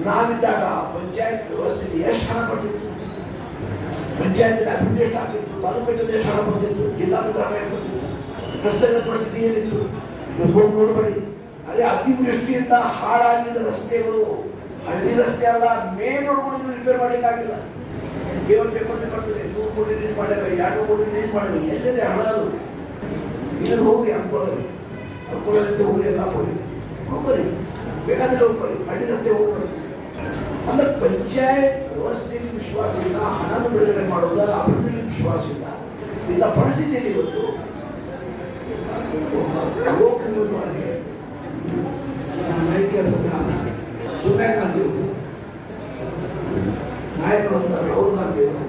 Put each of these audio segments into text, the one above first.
ನಾವಿದ್ದಾಗ ಪಂಚಾಯತ್ ವ್ಯವಸ್ಥೆಗೆ ಎಷ್ಟು ಹಣ ಬರ್ತಿತ್ತು, ಪಂಚಾಯತ್ ಅಭಿವೃದ್ಧಿ ಎಷ್ಟು ಆಗ್ತಿತ್ತು, ತಾಲೂಕು ಪಂಚಾಯತ್ ಎಷ್ಟು ಹಣ ಬರ್ತಿತ್ತು, ಜಿಲ್ಲಾ ಪಂಚಾಯತ್ ಬರ್ತಿತ್ತು, ರಸ್ತೆಗಳ ಪರಿಸ್ಥಿತಿ ಏನಿತ್ತು ಹೋಗಿ ನೋಡ್ಬರಿ. ಅದೇ ಅತಿವೃಷ್ಟಿಯಿಂದ ಹಾಳಾಗಿದ್ದ ರಸ್ತೆಗಳು, ಹಳ್ಳಿ ರಸ್ತೆ ಅಲ್ಲ, ಮೇನ್ ರೋಡ್ಗಳು ರಿಪೇರ್ ಮಾಡಲಿಕ್ಕಾಗಿಲ್ಲ. ಕೇವಲ ಪೇಪರ್ಗೆ ಬರ್ತದೆ 100 ಕೋಟಿ ರಿಲೀಸ್ ಮಾಡೇವೆ, 200 ಕೋಟಿ ರಿಲೀಸ್ ಮಾಡೇವೆ, ಎಲ್ಲಿದೆ ಹಣ? ಅದು ಇಲ್ಲಿ ಹೋಗಿ ಅನ್ಕೊಳ್ಳೋದ್ರಿಂದ ಹೋಗಿ ಎಲ್ಲ ಹೋಗ್ಬರಿ, ಬೇಕಾದ್ರೆ ಹೋಗ್ಬರಿ, ಹಳ್ಳಿ ರಸ್ತೆ ಹೋಗ್ಬರಿ. ಅಂದ್ರೆ ಪಂಚಾಯತ್ ವ್ಯವಸ್ಥೆಯಲ್ಲಿ ವಿಶ್ವಾಸ ಇಲ್ಲ, ಹಣವನ್ನು ಬಿಡುಗಡೆ ಮಾಡೋದ, ಅಭಿವೃದ್ಧಿಯಲ್ಲಿ ವಿಶ್ವಾಸ ಇಲ್ಲ. ಇಂಥ ಪರಿಸ್ಥಿತಿಯಲ್ಲಿ ಇವತ್ತು ಅಗೋಕ್ರಮವಾಗಿ ಸೋನಿಯಾ ಗಾಂಧಿ ಅವರು, ನಾಯಕರಾದ ರಾಹುಲ್ ಗಾಂಧಿ ಅವರು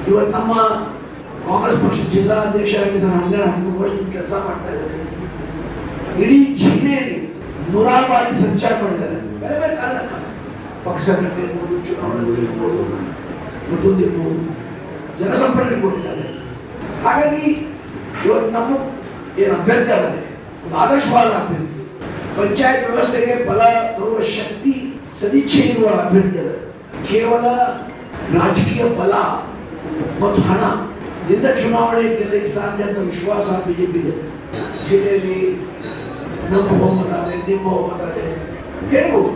ಇವತ್ತು ನಮ್ಮ ಕಾಂಗ್ರೆಸ್ ಪಕ್ಷ ಜಿಲ್ಲಾಧ್ಯಕ್ಷರಾಗಿ 12-13 ವರ್ಷದಿಂದ ಕೆಲಸ ಮಾಡ್ತಾ ಇದ್ದಾರೆ. ಇಡೀ ಜಿಲ್ಲೆಯಲ್ಲಿ 100 ಬಾರಿ ಸಂಚಾರ ಮಾಡಿದ್ದಾರೆ. ಬೇರೆ ಬೇರೆ ಕಾರಣಕ್ಕೆ ಪಕ್ಷ ಸಂಘಟನೆ ಇರ್ಬೋದು, ಚುನಾವಣೆಗಳು ಇರ್ಬೋದು, ಮತ್ತೊಂದು ಇರ್ಬೋದು, ಜನಸಂಪರ್ಕ ಕೊಟ್ಟಿದ್ದಾರೆ. ಹಾಗಾಗಿ ಇವತ್ತು ನಮ್ಮ ಏನು ಅಭ್ಯರ್ಥಿ ಆದರೆ ಒಂದು ಆದರ್ಶವಾದ ಅಭ್ಯರ್ಥಿ, ಪಂಚಾಯತ್ ವ್ಯವಸ್ಥೆಗೆ ಬಲ ಬರುವ ಶಕ್ತಿ, ಸದಿಚ್ಛೆ ಇರುವ ಅಭ್ಯರ್ಥಿ ಅದ. ಕೇವಲ ರಾಜಕೀಯ ಬಲ ಮತ್ತು ಹಣದಿಂದ ಚುನಾವಣೆ ಗೆಲ್ಲಕ್ಕೆ ಸಾಧ್ಯ ಅಂತ ವಿಶ್ವಾಸ ಬಿಜೆಪಿಗೆ. ಜಿಲ್ಲೆಯಲ್ಲಿ ನಮ್ಮ ಬಹುಮತ ಅದೇ, ನಿಮ್ಮ ಬಹುಮತ ಅದೇ ಹೇಳ್ಬೋದು.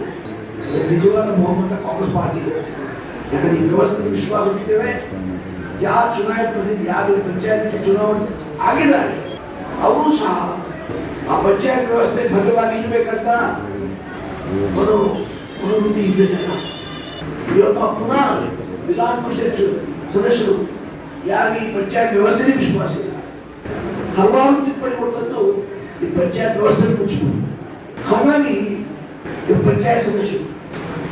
ನಿಜವಾದ ಬಹುಮತ ಕಾಂಗ್ರೆಸ್ ಪಾರ್ಟಿಗೆ. ಯಾಕಂದ್ರೆ ಈ ವ್ಯವಸ್ಥೆ ವಿಶ್ವಾಸ ಹೊಂದಿದ್ದೇವೆ. ಯಾವ ಚುನಾಯಿತ ಪ್ರತಿನಿಧಿ, ಯಾವ ಪಂಚಾಯತ್ ಚುನಾವಣೆ ಆಗಿದ್ದಾರೆ ಅವರು ಸಹ ಆ ಪಂಚಾಯತ್ ವ್ಯವಸ್ಥೆ ಭದ್ರವಾಗಿ ಇರಬೇಕಂತ ಮನೋವೃತ್ತಿ ಇದೆ ಜನ. ಇವತ್ತು ಪುನಃ ವಿಧಾನ ಪರಿಷತ್ ಸದಸ್ಯರು ಯಾರಿಗೆ ಈ ಪಂಚಾಯತ್ ವ್ಯವಸ್ಥೆಗೆ ವಿಶ್ವಾಸ ಇಲ್ಲ, ಹಲವಾರು ತಿದ್ದುಪಡಿ ಕೊಡ್ತದ್ದು ಈ ಪಂಚಾಯತ್ ವ್ಯವಸ್ಥೆ ಮುಚ್ಚಬಹುದು. ಹಾಗಾಗಿ ಈ ಪಂಚಾಯತ್ ಸದಸ್ಯರು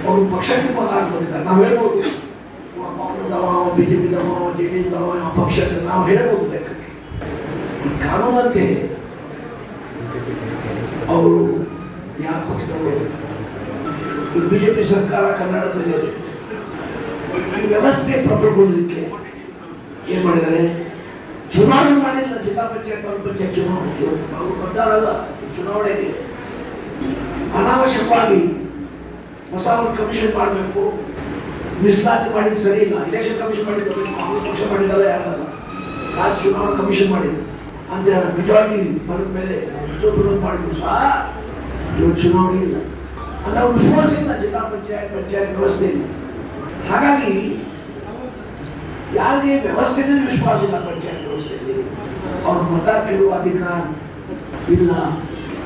ಅವರು ಪಕ್ಷಕ್ಕೆ ಬಂದಿದ್ದಾರೆ. ನಾವು ಹೇಳ್ಬೋದು ಕಾಂಗ್ರೆಸ್ ದವ, ಬಿಜೆಪಿ ದವ, JDS ದವ, ಪಕ್ಷ ಅಂತ ನಾವು ಹೇಳಬಹುದು. ಲೆಕ್ಕಕ್ಕೆ ಕಾನೂನಂತೆ ಅವರು ಯಾವ ಪಕ್ಷದವರು, ಬಿಜೆಪಿ ಸರ್ಕಾರ ಕರ್ನಾಟಕದಲ್ಲಿ ಈ ವ್ಯವಸ್ಥೆ ಪ್ರಬಲಗೊಳ್ಳಲಿಕ್ಕೆ ಏನ್ ಮಾಡಿದ್ದಾರೆ? ಚುನಾವಣೆ ಮಾಡಿಲ್ಲ. ಜಿಲ್ಲಾ ಪಂಚಾಯತ್, ತಾಲೂಕು ಪಂಚಾಯತ್ ಚುನಾವಣೆ ಅವರು ಬಂದಾರಲ್ಲ, ಚುನಾವಣೆಗೆ ಅನಾವಶ್ಯಕವಾಗಿ ಹೊಸ ಒಂದು ಕಮಿಷನ್ ಮಾಡಬೇಕು, ಮೀಸಲಾತಿ ಮಾಡಿದ್ದು ಸರಿ ಇಲ್ಲ. ಇಲೆಕ್ಷನ್ ಕಮಿಷನ್ ಮಾಡಿದ್ದು ಕಾಂಗ್ರೆಸ್ ಪಕ್ಷ ಮಾಡಿದ್ದಲ್ಲ, ಯಾರಲ್ಲ, ರಾಜ್ಯ ಚುನಾವಣಾ ಕಮಿಷನ್ ಮಾಡಿದ್ದು ಅಂತ ಹೇಳಿ ಮೆಜಾರಿಟಿ ಬರೆದ ಮೇಲೆ ಎಷ್ಟೋ ವಿರೋಧ ಮಾಡಿದ್ರು ಸಹ ಇವತ್ತು ಚುನಾವಣೆ ಇಲ್ಲ. ಅಂದ್ರೆ ಅವ್ರು ವಿಶ್ವಾಸ ಇಲ್ಲ ಜಿಲ್ಲಾ ಪಂಚಾಯತ್ ವ್ಯವಸ್ಥೆ ಇಲ್ಲ. ಹಾಗಾಗಿ ಯಾರಿಗೆ ವ್ಯವಸ್ಥೆಯಲ್ಲಿ ವಿಶ್ವಾಸ ಇಲ್ಲ, ಪಂಚಾಯತ್ ವ್ಯವಸ್ಥೆಯಲ್ಲಿ ಅವ್ರ ಮತ ಕೇಳುವ ಅಧಿಕಾರ ಇಲ್ಲ.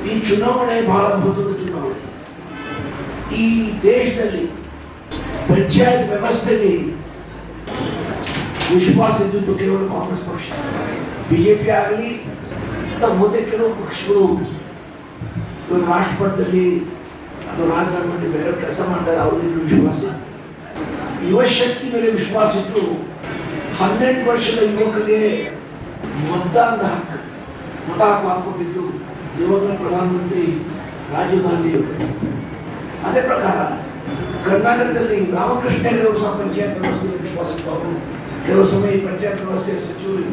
ಈ ಚುನಾವಣೆ ಬಹಳ ಮಹತ್ವದ ಚುನಾವಣೆ. ಈ ದೇಶದಲ್ಲಿ ಪಂಚಾಯತ್ ವ್ಯವಸ್ಥೆಯಲ್ಲಿ ವಿಶ್ವಾಸ ಇದ್ದುದು ಕೇವಲ ಕಾಂಗ್ರೆಸ್ ಪಕ್ಷ. ಬಿಜೆಪಿ ಆಗಲಿ ಮುಂದೆ ಕೆಲವು ಪಕ್ಷಗಳು ಇವತ್ತು ರಾಷ್ಟ್ರಪತಿಯಲ್ಲಿ ಅಥವಾ ರಾಜಕಾರಣದಲ್ಲಿ ಬೇರೆ ಕೆಲಸ ಮಾಡ್ತಾರೆ, ಅವ್ರಿಗೆ ವಿಶ್ವಾಸ. ಯುವಶಕ್ತಿ ಮೇಲೆ ವಿಶ್ವಾಸ ಇಟ್ಟು 12 ವರ್ಷದ ಯುವಕರಿಗೆ ಮತದಾನದ ಹಕ್ಕು, ಮತ ಹಾಕೊಂಡಿದ್ದು ದಿವಂಗತ ಪ್ರಧಾನಮಂತ್ರಿ ರಾಜೀವ್ ಗಾಂಧಿ ಅವರು. ಅದೇ ಪ್ರಕಾರ ಕರ್ನಾಟಕದಲ್ಲಿ ರಾಮಕೃಷ್ಣ ಹೆಗಡೆ ಅವರು ಸಹ ಪಂಚಾಯತ್ ವ್ಯವಸ್ಥೆಯಲ್ಲಿ ವಿಶ್ವಾಸ ಇಟ್ಟು ಅವರು ಕೆಲವು ಸಮಯ ಪಂಚಾಯತ್ ವ್ಯವಸ್ಥೆಯ ಸಚಿವರು